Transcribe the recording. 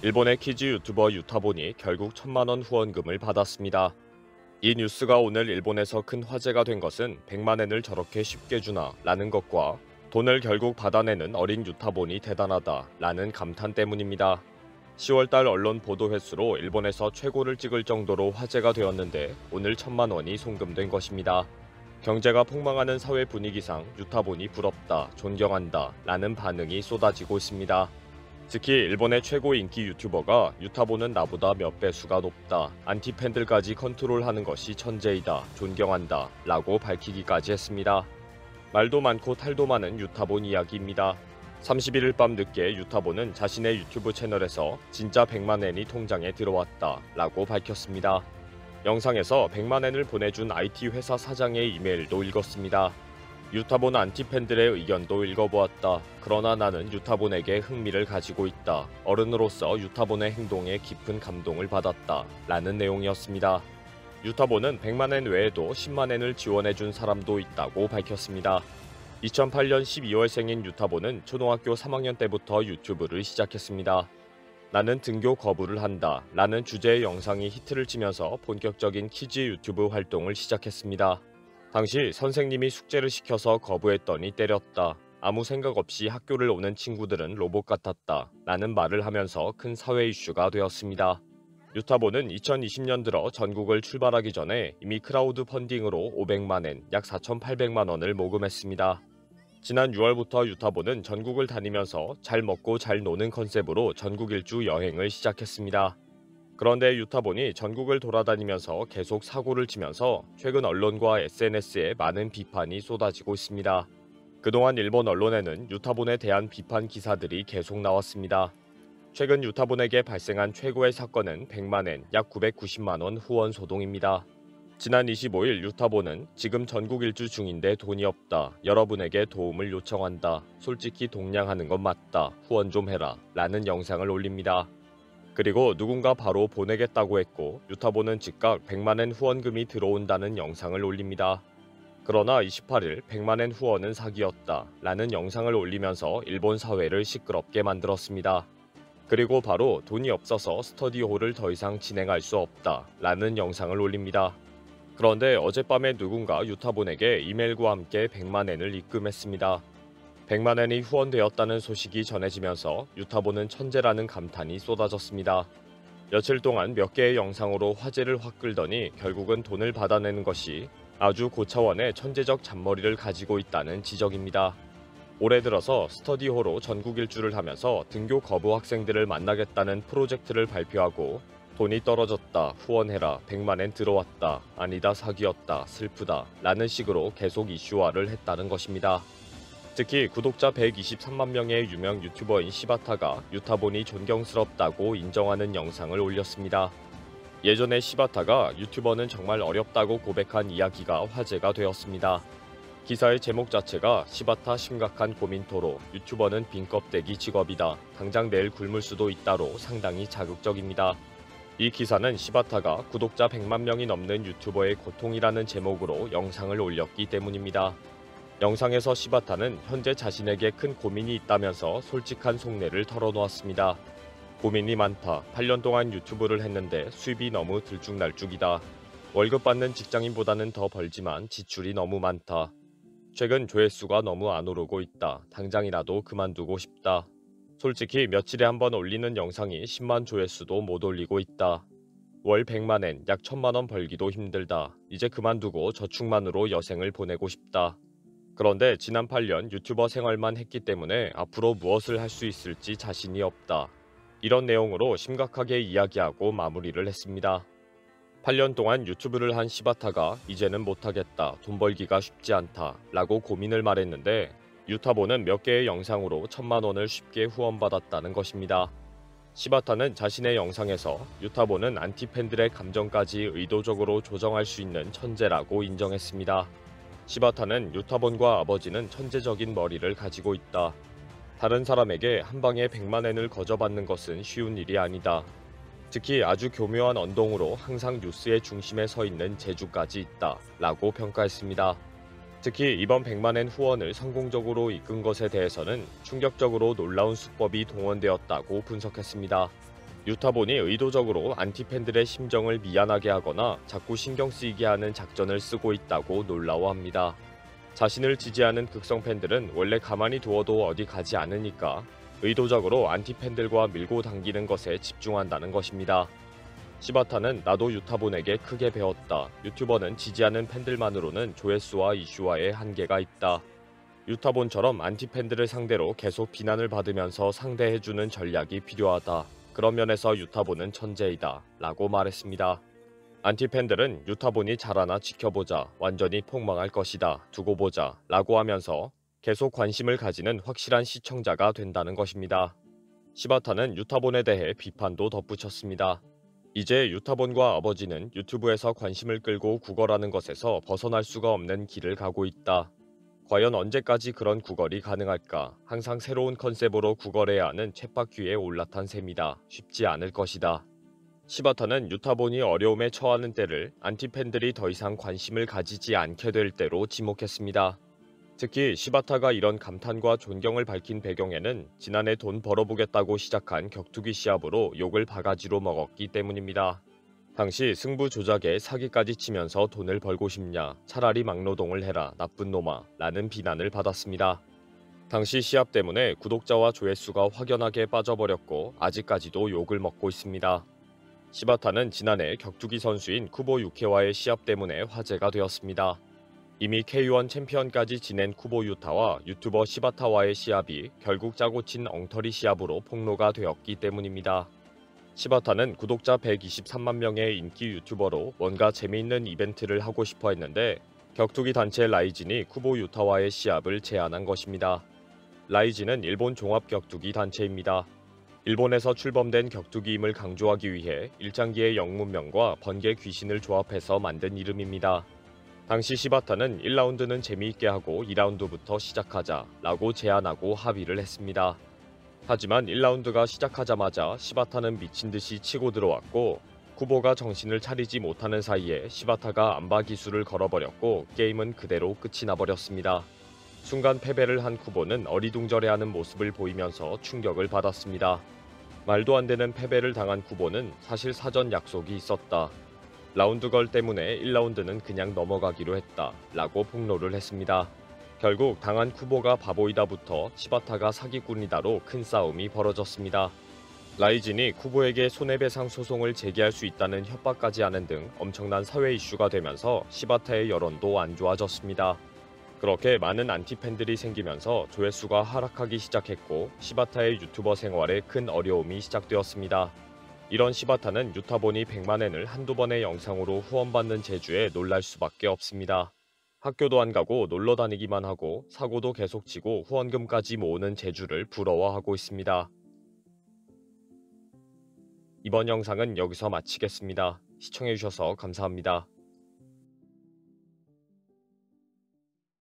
일본의 키즈 유튜버 유타본이 결국 1,000만원 후원금을 받았습니다. 이 뉴스가 오늘 일본에서 큰 화제가 된 것은 100만엔을 저렇게 쉽게 주나 라는 것과 돈을 결국 받아내는 어린 유타본이 대단하다 라는 감탄 때문입니다. 10월달 언론 보도 횟수로 일본에서 최고를 찍을 정도로 화제가 되었는데 오늘 1,000만원이 송금된 것입니다. 경제가 폭망하는 사회 분위기상 유타본이 부럽다, 존경한다 라는 반응이 쏟아지고 있습니다. 특히 일본의 최고 인기 유튜버가 유타본은 나보다 몇 배수가 높다, 안티팬들까지 컨트롤하는 것이 천재이다, 존경한다 라고 밝히기까지 했습니다. 말도 많고 탈도 많은 유타본 이야기입니다. 31일 밤 늦게 유타본은 자신의 유튜브 채널에서 진짜 100만엔이 통장에 들어왔다 라고 밝혔습니다. 영상에서 100만엔을 보내준 IT 회사 사장의 이메일도 읽었습니다. 유타본 안티팬들의 의견도 읽어보았다. 그러나 나는 유타본에게 흥미를 가지고 있다. 어른으로서 유타본의 행동에 깊은 감동을 받았다. 라는 내용이었습니다. 유타본은 100만엔 외에도 10만엔을 지원해준 사람도 있다고 밝혔습니다. 2008년 12월생인 유타본은 초등학교 3학년 때부터 유튜브를 시작했습니다. 나는 등교 거부를 한다 라는 주제의 영상이 히트를 치면서 본격적인 키즈 유튜브 활동을 시작했습니다. 당시 선생님이 숙제를 시켜서 거부했더니 때렸다. 아무 생각 없이 학교를 오는 친구들은 로봇 같았다 라는 말을 하면서 큰 사회 이슈가 되었습니다. 유타본은 2020년 들어 전국을 출발하기 전에 이미 크라우드 펀딩으로 500만엔, 약 4,800만원을 모금했습니다. 지난 6월부터 유타본은 전국을 다니면서 잘 먹고 잘 노는 컨셉으로 전국 일주 여행을 시작했습니다. 그런데 유타본이 전국을 돌아다니면서 계속 사고를 치면서 최근 언론과 SNS에 많은 비판이 쏟아지고 있습니다. 그동안 일본 언론에는 유타본에 대한 비판 기사들이 계속 나왔습니다. 최근 유타본에게 발생한 최고의 사건은 100만엔, 약 990만원 후원 소동입니다. 지난 25일 유타본은 지금 전국 일주 중인데 돈이 없다. 여러분에게 도움을 요청한다. 솔직히 동냥하는 건 맞다. 후원 좀 해라. 라는 영상을 올립니다. 그리고 누군가 바로 보내겠다고 했고 유타본은 즉각 100만엔 후원금이 들어온다는 영상을 올립니다. 그러나 28일 100만엔 후원은 사기였다 라는 영상을 올리면서 일본 사회를 시끄럽게 만들었습니다. 그리고 바로 돈이 없어서 스터디홀을 더 이상 진행할 수 없다 라는 영상을 올립니다. 그런데 어젯밤에 누군가 유타본에게 이메일과 함께 100만엔을 입금했습니다. 100만엔이 후원되었다는 소식이 전해지면서 유타본은 천재라는 감탄이 쏟아졌습니다. 며칠 동안 몇 개의 영상으로 화제를 확 끌더니 결국은 돈을 받아내는 것이 아주 고차원의 천재적 잔머리를 가지고 있다는 지적입니다. 올해 들어서 스터디호로 전국 일주를 하면서 등교 거부 학생들을 만나겠다는 프로젝트를 발표하고 돈이 떨어졌다, 후원해라, 100만엔 들어왔다, 아니다 사기였다, 슬프다 라는 식으로 계속 이슈화를 했다는 것입니다. 특히 구독자 123만 명의 유명 유튜버인 시바타가 유타본이 존경스럽다고 인정하는 영상을 올렸습니다. 예전에 시바타가 유튜버는 정말 어렵다고 고백한 이야기가 화제가 되었습니다. 기사의 제목 자체가 시바타 심각한 고민 토로, 유튜버는 빈 껍데기 직업이다, 당장 내일 굶을 수도 있다로 상당히 자극적입니다. 이 기사는 시바타가 구독자 100만 명이 넘는 유튜버의 고통이라는 제목으로 영상을 올렸기 때문입니다. 영상에서 시바타는 현재 자신에게 큰 고민이 있다면서 솔직한 속내를 털어놓았습니다. 고민이 많다. 8년 동안 유튜브를 했는데 수입이 너무 들쭉날쭉이다. 월급 받는 직장인보다는 더 벌지만 지출이 너무 많다. 최근 조회수가 너무 안 오르고 있다. 당장이라도 그만두고 싶다. 솔직히 며칠에 한 번 올리는 영상이 10만 조회수도 못 올리고 있다. 월 100만엔, 약 1,000만원 벌기도 힘들다. 이제 그만두고 저축만으로 여생을 보내고 싶다. 그런데 지난 8년 유튜버 생활만 했기 때문에 앞으로 무엇을 할 수 있을지 자신이 없다. 이런 내용으로 심각하게 이야기하고 마무리를 했습니다. 8년 동안 유튜브를 한 시바타가 이제는 못하겠다, 돈 벌기가 쉽지 않다 라고 고민을 말했는데 유타본은 몇 개의 영상으로 1,000만원을 쉽게 후원받았다는 것입니다. 시바타는 자신의 영상에서 유타본은 안티팬들의 감정까지 의도적으로 조정할 수 있는 천재라고 인정했습니다. 시바타는 유타본과 아버지는 천재적인 머리를 가지고 있다. 다른 사람에게 한 방에 100만엔을 거저받는 것은 쉬운 일이 아니다. 특히 아주 교묘한 언동으로 항상 뉴스의 중심에 서 있는 재주까지 있다 라고 평가했습니다. 특히 이번 100만엔 후원을 성공적으로 이끈 것에 대해서는 충격적으로 놀라운 수법이 동원되었다고 분석했습니다. 유타본이 의도적으로 안티팬들의 심정을 미안하게 하거나 자꾸 신경 쓰이게 하는 작전을 쓰고 있다고 놀라워합니다. 자신을 지지하는 극성 팬들은 원래 가만히 두어도 어디 가지 않으니까 의도적으로 안티팬들과 밀고 당기는 것에 집중한다는 것입니다. 시바타는 나도 유타본에게 크게 배웠다. 유튜버는 지지하는 팬들만으로는 조회수와 이슈화에 한계가 있다. 유타본처럼 안티팬들을 상대로 계속 비난을 받으면서 상대해주는 전략이 필요하다. 그런 면에서 유타본은 천재이다. 라고 말했습니다. 안티팬들은 유타본이 잘하나 지켜보자. 완전히 폭망할 것이다. 두고 보자. 라고 하면서 계속 관심을 가지는 확실한 시청자가 된다는 것입니다. 시바타는 유타본에 대해 비판도 덧붙였습니다. 이제 유타본과 아버지는 유튜브에서 관심을 끌고 구걸하는 것에서 벗어날 수가 없는 길을 가고 있다. 과연 언제까지 그런 구걸이 가능할까? 항상 새로운 컨셉으로 구걸해야 하는 쳇바퀴에 올라탄 셈이다. 쉽지 않을 것이다. 시바타는 유타본이 어려움에 처하는 때를 안티팬들이 더 이상 관심을 가지지 않게 될 때로 지목했습니다. 특히 시바타가 이런 감탄과 존경을 밝힌 배경에는 지난해 돈 벌어보겠다고 시작한 격투기 시합으로 욕을 바가지로 먹었기 때문입니다. 당시 승부 조작에 사기까지 치면서 돈을 벌고 싶냐, 차라리 막노동을 해라, 나쁜 놈아 라는 비난을 받았습니다. 당시 시합 때문에 구독자와 조회수가 확연하게 빠져버렸고 아직까지도 욕을 먹고 있습니다. 시바타는 지난해 격투기 선수인 쿠보 유케와의 시합 때문에 화제가 되었습니다. 이미 K1 챔피언까지 지낸 쿠보 유타와 유튜버 시바타와의 시합이 결국 짜고 친 엉터리 시합으로 폭로가 되었기 때문입니다. 시바타는 구독자 123만 명의 인기 유튜버로 뭔가 재미있는 이벤트를 하고 싶어 했는데 격투기 단체 라이진이 쿠보 유타와의 시합을 제안한 것입니다. 라이진은 일본 종합격투기 단체입니다. 일본에서 출범된 격투기임을 강조하기 위해 일장기의 영문명과 번개 귀신을 조합해서 만든 이름입니다. 당시 시바타는 1라운드는 재미있게 하고 2라운드부터 시작하자 라고 제안하고 합의를 했습니다. 하지만 1라운드가 시작하자마자 시바타는 미친듯이 치고 들어왔고 쿠보가 정신을 차리지 못하는 사이에 시바타가 안바 기술을 걸어버렸고 게임은 그대로 끝이 나버렸습니다. 순간 패배를 한 쿠보는 어리둥절해하는 모습을 보이면서 충격을 받았습니다. 말도 안 되는 패배를 당한 쿠보는 사실 사전 약속이 있었다. 라운드걸 때문에 1라운드는 그냥 넘어가기로 했다. 라고 폭로를 했습니다. 결국 당한 쿠보가 바보이다부터 시바타가 사기꾼이다로 큰 싸움이 벌어졌습니다. 라이진이 쿠보에게 손해배상 소송을 제기할 수 있다는 협박까지 하는 등 엄청난 사회 이슈가 되면서 시바타의 여론도 안 좋아졌습니다. 그렇게 많은 안티팬들이 생기면서 조회수가 하락하기 시작했고 시바타의 유튜버 생활에 큰 어려움이 시작되었습니다. 이런 시바타는 유타본이 100만엔을 한두 번의 영상으로 후원받는 재주에 놀랄 수밖에 없습니다. 학교도 안 가고 놀러 다니기만 하고 사고도 계속 치고 후원금까지 모으는 재주를 부러워하고 있습니다. 이번 영상은 여기서 마치겠습니다. 시청해주셔서 감사합니다.